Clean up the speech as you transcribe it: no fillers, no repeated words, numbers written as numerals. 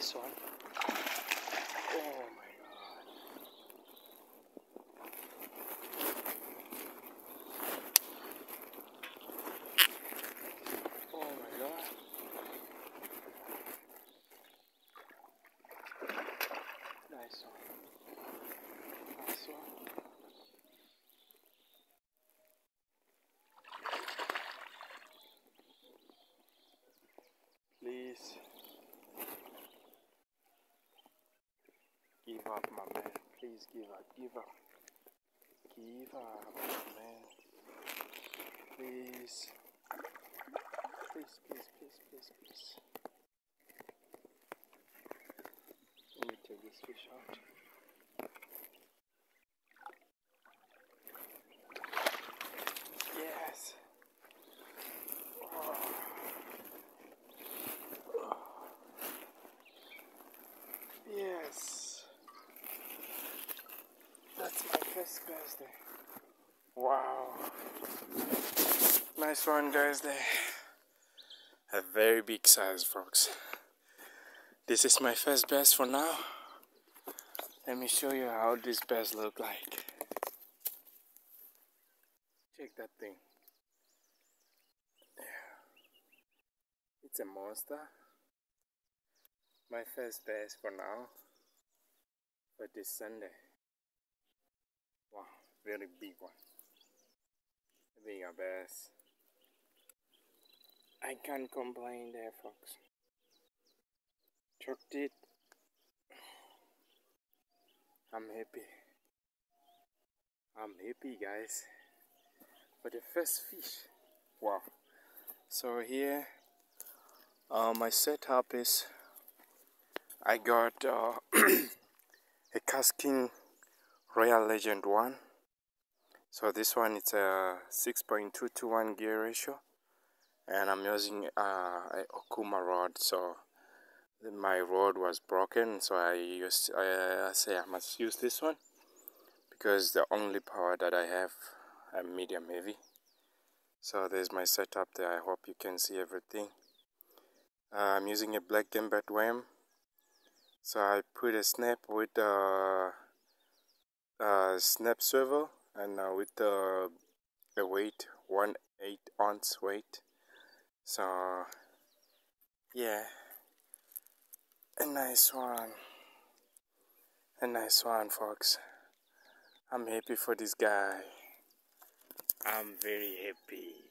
Nice one. Oh my god. Oh my god. Nice one. Nice one. Please give up, my man. Please give up. Give up. Give up, my man. Please. Please, please, please, please, please. Let me take this fish out. Yes. Oh. Yes. That's my first bass there. Wow. Nice one, guys there. A very big size, folks. This is my first bass for now. Let me show you how this bass look like. Check that thing. Yeah. It's a monster. My first bass for now. For this Sunday. Wow, very big one. Bigger bass. I can't complain there, folks. Chucked it. I'm happy. I'm happy, guys. For the first fish. Wow. So here, my setup is I got a Kasking Royal Legend 1. So this one it's a 6.2 to 1 gear ratio, and I'm using a Okuma rod. So my rod was broken, so I say I must use this one because the only power that I have, I'm medium heavy. So there's my setup there. I hope you can see everything. I'm using a black gambit worm. So I put a snap with a snap swivel, and with a weight 1/8 ounce weight. So yeah, a nice one, folks. I'm happy for this guy. I'm very happy.